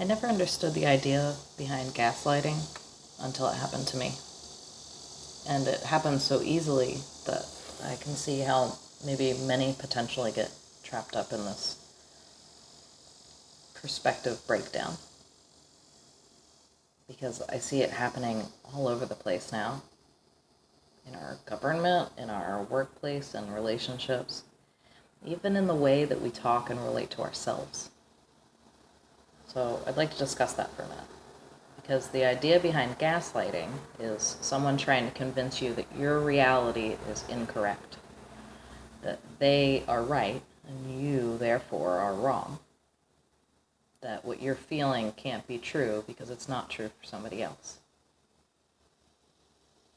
I never understood the idea behind gaslighting until it happened to me. And it happens so easily that I can see how maybe many potentially get trapped up in this perspective breakdown. Because I see it happening all over the place now. In our government, in our workplace and relationships, even in the way that we talk and relate to ourselves. So I'd like to discuss that for a minute. Because the idea behind gaslighting is someone trying to convince you that your reality is incorrect, that they are right and you, therefore, are wrong, that what you're feeling can't be true because it's not true for somebody else.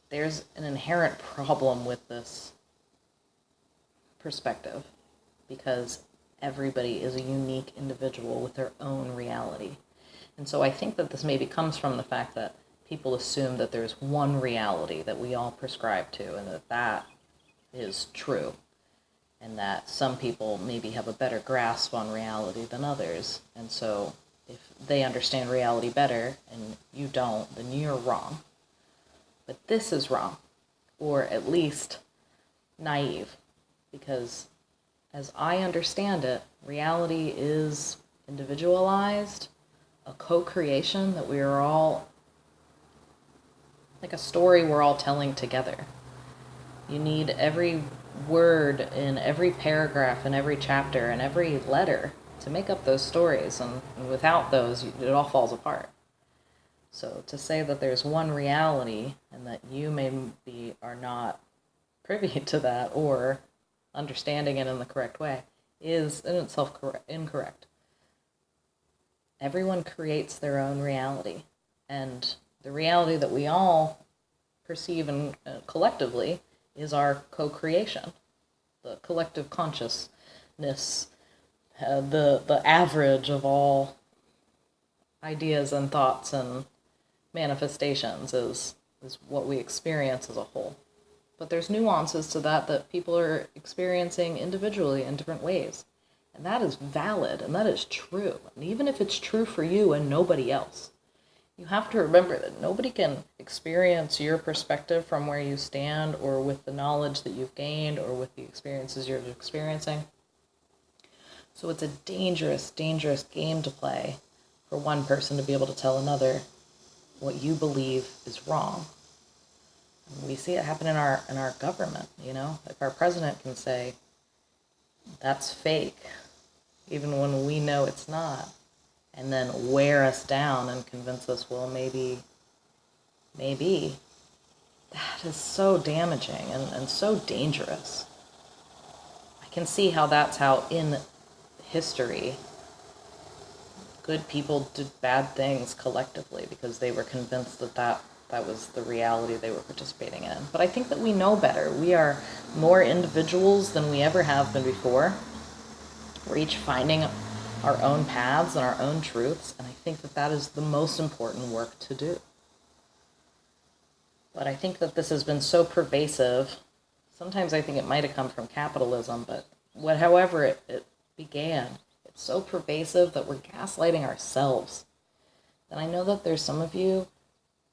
There's an inherent problem with this perspective because everybody is a unique individual with their own reality. And so I think that this maybe comes from the fact that people assume that there's one reality that we all prescribe to and that is true. And that some people maybe have a better grasp on reality than others. And so if they understand reality better and you don't, then you're wrong. But this is wrong, or at least naive, because as I understand it, reality is individualized, a co-creation that we are all, like a story we're all telling together. You need every word in every paragraph in every chapter and every letter to make up those stories, and without those, it all falls apart. So to say that there's one reality and that you maybe are not privy to that or understanding it in the correct way is in itself incorrect. Everyone creates their own reality, and the reality that we all perceive and collectively is our co-creation, the collective consciousness, the average of all ideas and thoughts and manifestations is what we experience as a whole. But there's nuances to that people are experiencing individually in different ways. And that is valid, and that is true. And even if it's true for you and nobody else, you have to remember that nobody can experience your perspective from where you stand or with the knowledge that you've gained or with the experiences you're experiencing. So it's a dangerous, dangerous game to play for one person to be able to tell another what you believe is wrong. And we see it happen in our government, If our president can say, that's fake, even when we know it's not, and then wear us down and convince us, well, maybe, that is so damaging and so dangerous. I can see how that's how in history good people did bad things collectively because they were convinced that was the reality they were participating in. But I think that we know better. We are more individuals than we ever have been before. We're each finding our own paths and our own truths, and I think that is the most important work to do. But I think that this has been so pervasive. Sometimes I think it might have come from capitalism, but however it began, it's so pervasive that we're gaslighting ourselves. And I know that there's some of you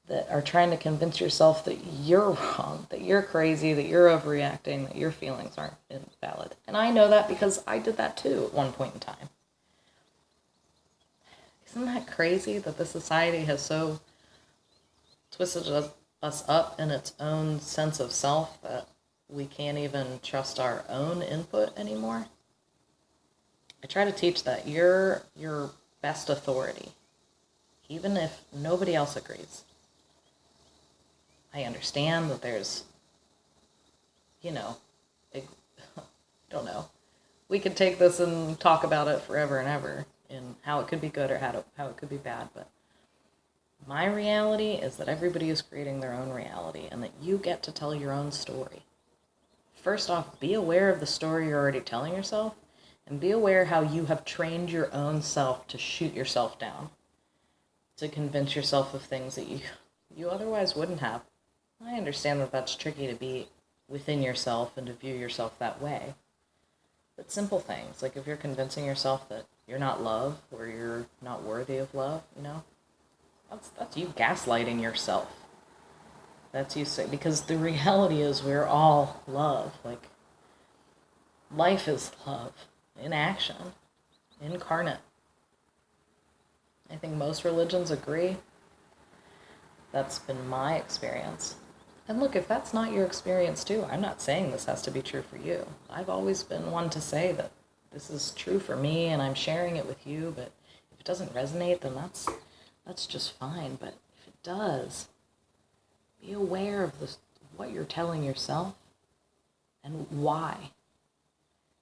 that are trying to convince yourself that you're wrong, that you're crazy, that you're overreacting, that your feelings aren't valid. And I know that because I did that too at one point in time. Isn't that crazy that the society has so twisted us up in its own sense of self that we can't even trust our own input anymore? I try to teach that you're your best authority, even if nobody else agrees. I understand that there's, I don't know. We could take this and talk about it forever and ever and how it could be good or how it could be bad, but my reality is that everybody is creating their own reality and that you get to tell your own story. First off, be aware of the story you're already telling yourself, and be aware how you have trained your own self to shoot yourself down, to convince yourself of things that you otherwise wouldn't have. I understand that that's tricky to be within yourself and to view yourself that way. But simple things, like if you're convincing yourself that you're not love, or you're not worthy of love, you know? That's you gaslighting yourself. That's you say, because the reality is we're all love. Like, life is love in action, incarnate. I think most religions agree. That's been my experience. And look, if that's not your experience too, I'm not saying this has to be true for you. I've always been one to say that this is true for me and I'm sharing it with you, but if it doesn't resonate, then that's just fine. But if it does, be aware of what you're telling yourself and why.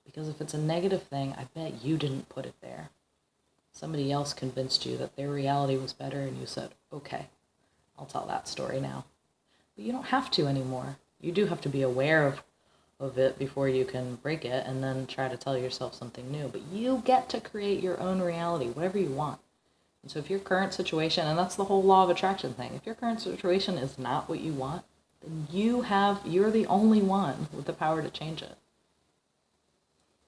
Because if it's a negative thing, I bet you didn't put it there. Somebody else convinced you that their reality was better and you said, okay, I'll tell that story now. But you don't have to anymore. You do have to be aware of it before you can break it and then try to tell yourself something new. But you get to create your own reality, whatever you want. And so if your current situation, and that's the whole law of attraction thing, if your current situation is not what you want, then you're the only one with the power to change it.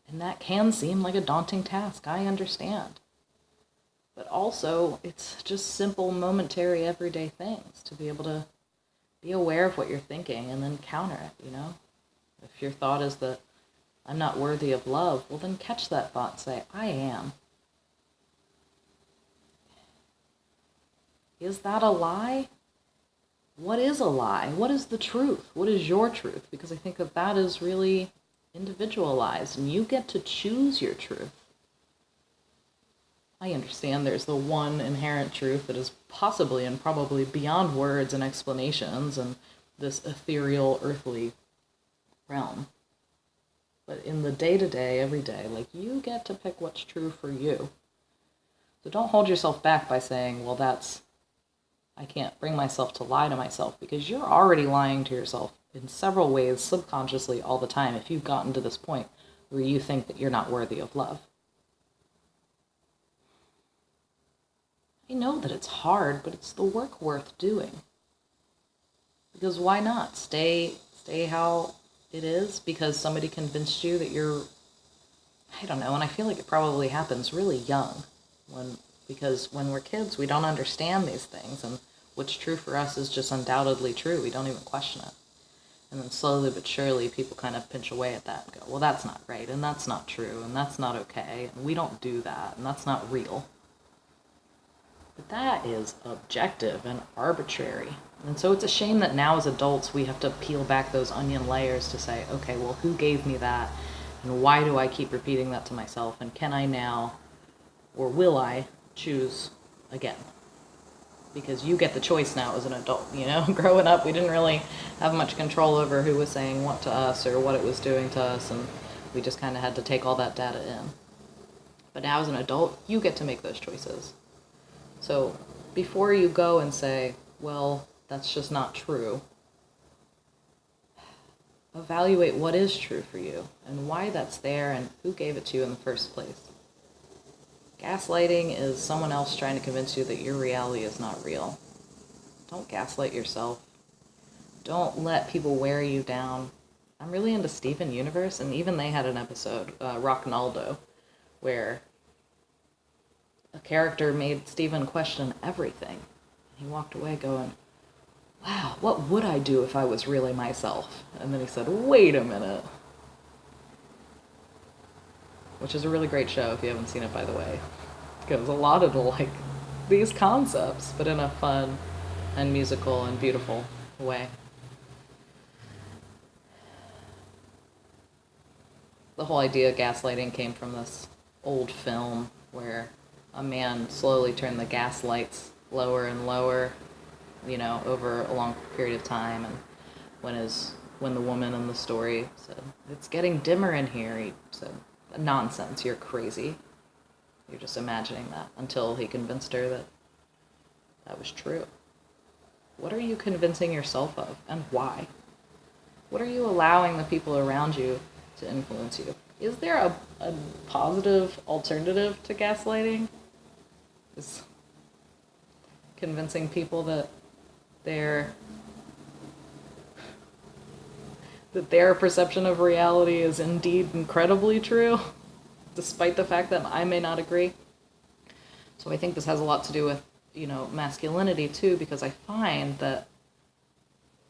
And that can seem like a daunting task, I understand. But also, it's just simple, momentary, everyday things to be able to be aware of what you're thinking and then counter it, you know? If your thought is that I'm not worthy of love, well then catch that thought and say, I am. Is that a lie? What is a lie? What is the truth? What is your truth? Because I think that is really individualized and you get to choose your truth. I understand there's the one inherent truth that is possibly and probably beyond words and explanations and this ethereal, earthly realm. But in the day-to-day, every day, like, you get to pick what's true for you. So don't hold yourself back by saying, well, I can't bring myself to lie to myself, because you're already lying to yourself in several ways, subconsciously, all the time, if you've gotten to this point where you think that you're not worthy of love. I know that it's hard, but it's the work worth doing. Because why not? Stay how it is because somebody convinced you that you're, I don't know, and I feel like it probably happens really young. Because when we're kids, we don't understand these things, and what's true for us is just undoubtedly true. We don't even question it. And then slowly but surely, people kind of pinch away at that and go, well, that's not right, and that's not true, and that's not okay, and we don't do that, and that's not real. But that is objective and arbitrary. And so it's a shame that now as adults we have to peel back those onion layers to say, okay, well, who gave me that? And why do I keep repeating that to myself? And can I now, or will I, choose again? Because you get the choice now as an adult, you know? Growing up, we didn't really have much control over who was saying what to us or what it was doing to us, and we just kind of had to take all that data in. But now as an adult, you get to make those choices. So before you go and say, well, that's just not true, evaluate what is true for you and why that's there and who gave it to you in the first place. Gaslighting is someone else trying to convince you that your reality is not real. Don't gaslight yourself. Don't let people wear you down. I'm really into Steven Universe, and even they had an episode, Rocknaldo, where a character made Steven question everything. He walked away going, wow, what would I do if I was really myself? And then he said, wait a minute. Which is a really great show if you haven't seen it, by the way. Because a lot of these concepts, but in a fun and musical and beautiful way. The whole idea of gaslighting came from this old film where a man slowly turned the gas lights lower and lower, over a long period of time. And when the woman in the story said, it's getting dimmer in here, he said, nonsense, you're crazy. You're just imagining that, until he convinced her that that was true. What are you convincing yourself of, and why? What are you allowing the people around you to influence you? Is there a positive alternative to gaslighting? Is convincing people that their perception of reality is indeed incredibly true? despite the fact that I may not agree. So I think this has a lot to do with, masculinity too, because I find that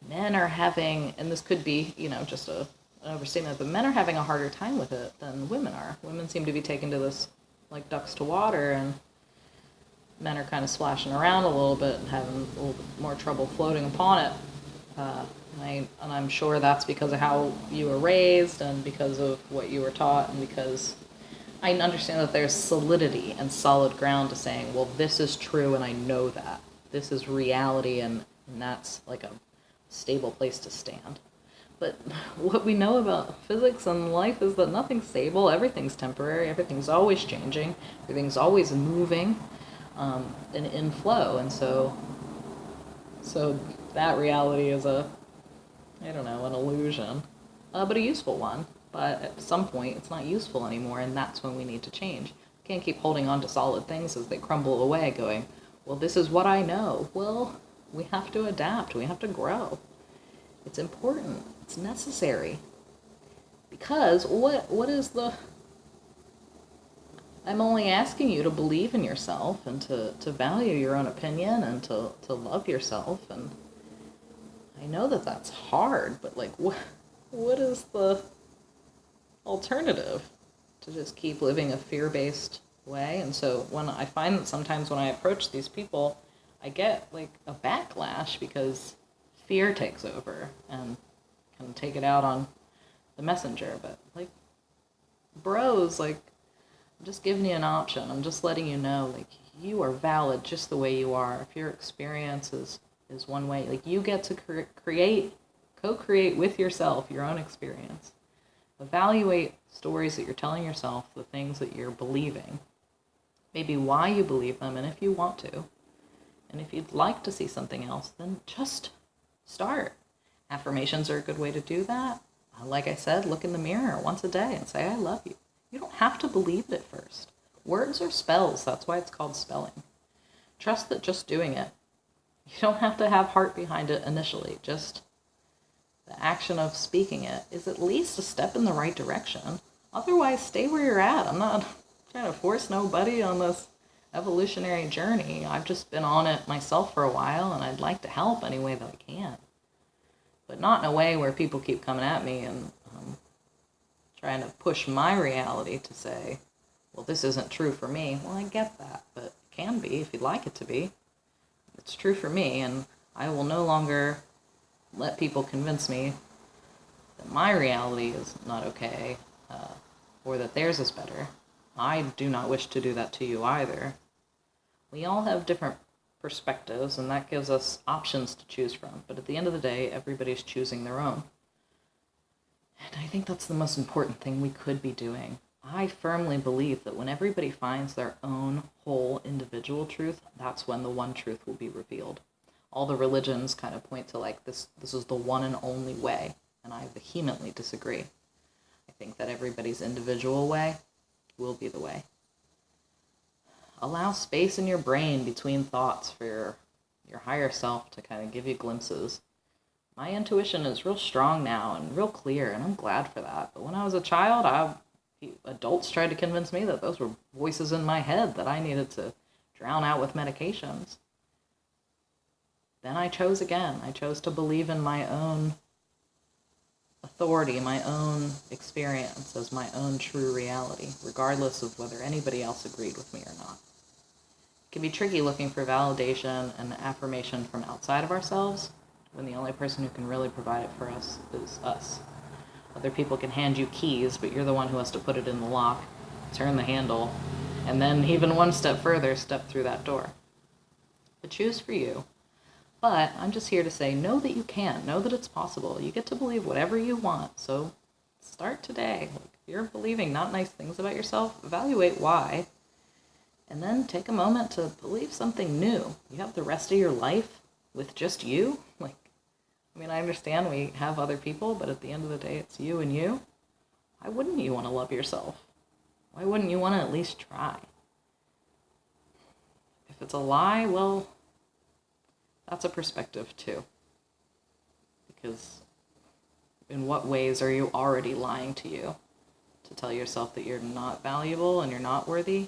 men are having, and this could be, just an overstatement, but men are having a harder time with it than women are. Women seem to be taken to this like ducks to water, and men are kind of splashing around a little bit and having a little bit more trouble floating upon it. And I'm sure that's because of how you were raised and because of what you were taught, and because I understand that there's solidity and solid ground to saying, well, this is true and I know that. This is reality, and that's like a stable place to stand. But what we know about physics and life is that nothing's stable, everything's temporary, everything's always changing, everything's always moving, and in flow. And so that reality is an illusion, but a useful one. But at some point, it's not useful anymore, and that's when we need to change. We can't keep holding on to solid things as they crumble away, going, well, this is what I know. Well, we have to adapt. We have to grow. It's important. It's necessary. Because what is the... I'm only asking you to believe in yourself and to value your own opinion and to love yourself. And I know that that's hard, but like, what is the alternative? To just keep living a fear-based way? And so when I find that sometimes when I approach these people, I get like a backlash because fear takes over and can take it out on the messenger. But like, bros, like, I'm just giving you an option. I'm just letting you know, like, you are valid just the way you are. If your experience is one way, like, you get to co-create with yourself your own experience. Evaluate stories that you're telling yourself, the things that you're believing, maybe why you believe them, and if you want to. And if you'd like to see something else, then just start. Affirmations are a good way to do that. Like I said, look in the mirror once a day and say, I love you. You don't have to believe it at first. Words are spells. That's why it's called spelling. Trust that just doing it. You don't have to have heart behind it initially. Just the action of speaking it is at least a step in the right direction. Otherwise, stay where you're at. I'm not trying to force nobody on this evolutionary journey. I've just been on it myself for a while, and I'd like to help any way that I can. But not in a way where people keep coming at me and trying to push my reality to say, well, this isn't true for me. Well, I get that, but it can be if you'd like it to be. It's true for me, and I will no longer let people convince me that my reality is not okay, or that theirs is better. I do not wish to do that to you either. We all have different perspectives, and that gives us options to choose from. But at the end of the day, everybody's choosing their own. And I think that's the most important thing we could be doing. I firmly believe that when everybody finds their own whole individual truth, that's when the one truth will be revealed. All the religions kind of point to like this is the one and only way, and I vehemently disagree. I think that everybody's individual way will be the way. Allow space in your brain between thoughts for your higher self to kind of give you glimpses. My intuition is real strong now and real clear, and I'm glad for that. But when I was a child, adults tried to convince me that those were voices in my head that I needed to drown out with medications. Then I chose again. I chose to believe in my own authority, my own experience as my own true reality, regardless of whether anybody else agreed with me or not. It can be tricky looking for validation and affirmation from outside of ourselves when the only person who can really provide it for us is us. Other people can hand you keys, but you're the one who has to put it in the lock, turn the handle, and then even one step further, step through that door. But choose for you. But I'm just here to say, know that you can. Know that it's possible. You get to believe whatever you want. So start today. Like, if you're believing not nice things about yourself, evaluate why. And then take a moment to believe something new. You have the rest of your life with just you. I understand we have other people, but at the end of the day, it's you and you. Why wouldn't you want to love yourself? Why wouldn't you want to at least try? If it's a lie, well, that's a perspective too. Because in what ways are you already lying to you to tell yourself that you're not valuable and you're not worthy.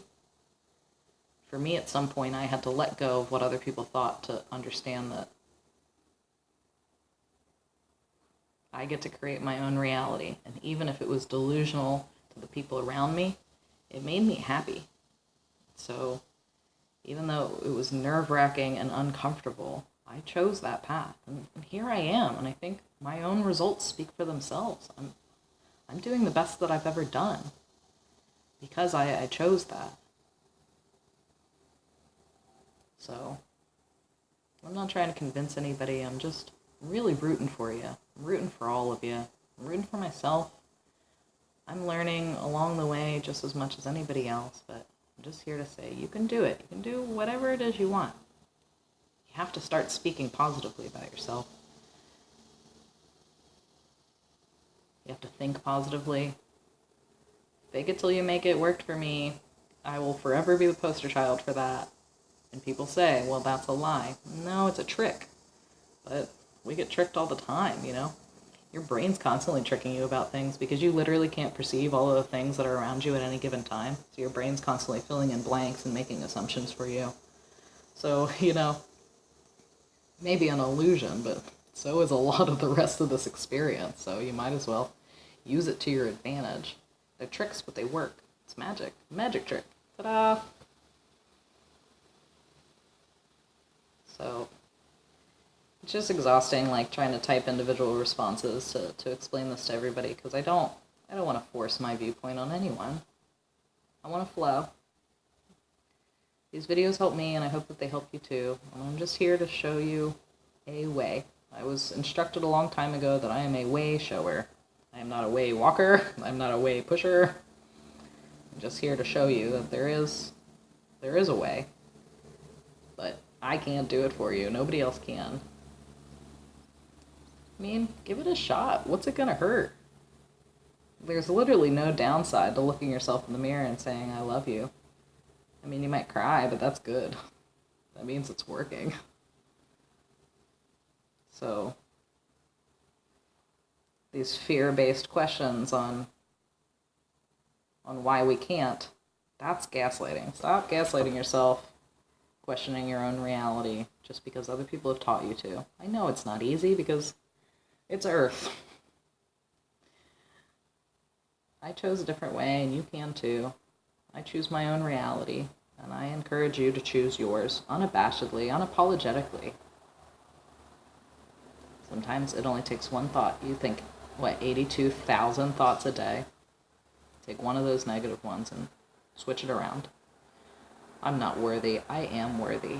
For me, at some point, I had to let go of what other people thought to understand that I get to create my own reality. And even if it was delusional to the people around me, it made me happy. So even though it was nerve-wracking and uncomfortable, I chose that path. And here I am. And I think my own results speak for themselves. I'm doing the best that I've ever done because I chose that. So I'm not trying to convince anybody. I'm just really rooting for you. I'm rooting for all of you. I'm rooting for myself. I'm learning along the way just as much as anybody else, but I'm just here to say you can do it. You can do whatever it is you want. You have to start speaking positively about yourself. You have to think positively. Fake it till you make it worked for me. I will forever be the poster child for that. And people say, well, that's a lie. No, it's a trick. But we get tricked all the time, you know? Your brain's constantly tricking you about things because you literally can't perceive all of the things that are around you at any given time. So your brain's constantly filling in blanks and making assumptions for you. So, you know, maybe an illusion, but so is a lot of the rest of this experience. So you might as well use it to your advantage. They're tricks, but they work. It's magic. Magic trick. Ta-da! So it's just exhausting, like, trying to type individual responses to explain this to everybody, because I don't want to force my viewpoint on anyone. I want to flow. These videos help me, and I hope that they help you too. And I'm just here to show you a way. I was instructed a long time ago that I am a way shower. I am not a way walker. I'm not a way pusher. I'm just here to show you that there is a way. But I can't do it for you. Nobody else can. I mean, give it a shot. What's it gonna hurt? There's literally no downside to looking yourself in the mirror and saying, I love you. I mean, you might cry, but that's good. That means it's working. So, these fear-based questions on why we can't, that's gaslighting. Stop gaslighting yourself, questioning your own reality just because other people have taught you to. I know it's not easy because it's Earth. I chose a different way, and you can too. I choose my own reality, and I encourage you to choose yours, unabashedly, unapologetically. Sometimes it only takes one thought. You think, 82,000 thoughts a day? Take one of those negative ones and switch it around. I'm not worthy. I am worthy.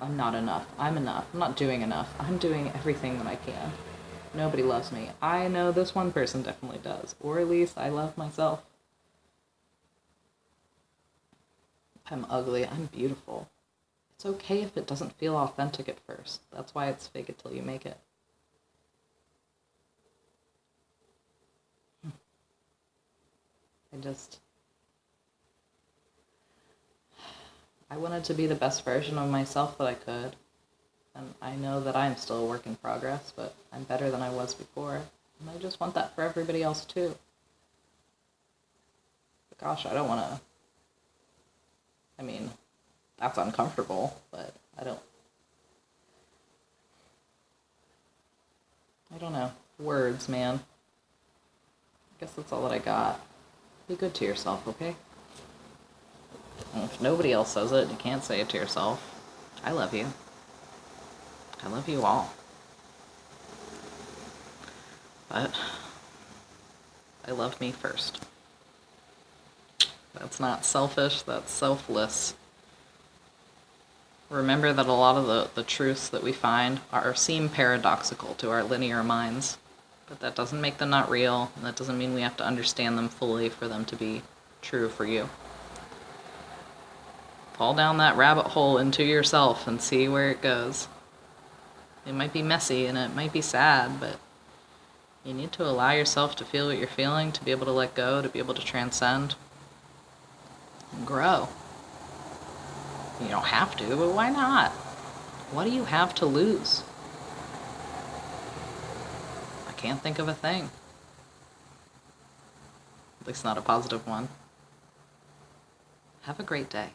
I'm not enough. I'm enough. I'm not doing enough. I'm doing everything that I can. Nobody loves me. I know this one person definitely does. Or at least I love myself. I'm ugly. I'm beautiful. It's okay if it doesn't feel authentic at first. That's why it's fake it till you make it. I wanted to be the best version of myself that I could. And I know that I'm still a work in progress, but I'm better than I was before. And I just want that for everybody else too. But gosh, I don't want to... I mean, that's uncomfortable, but I don't know. Words, man. I guess that's all that I got. Be good to yourself, okay? And if nobody else says it, you can't say it to yourself. I love you. I love you all. But I love me first. That's not selfish, that's selfless. Remember that a lot of the truths that we find seem paradoxical to our linear minds, but that doesn't make them not real, and that doesn't mean we have to understand them fully for them to be true for you. Fall down that rabbit hole into yourself and see where it goes. It might be messy and it might be sad, but you need to allow yourself to feel what you're feeling, to be able to let go, to be able to transcend and grow. You don't have to, but why not? What do you have to lose? I can't think of a thing. at least not a positive one. Have a great day.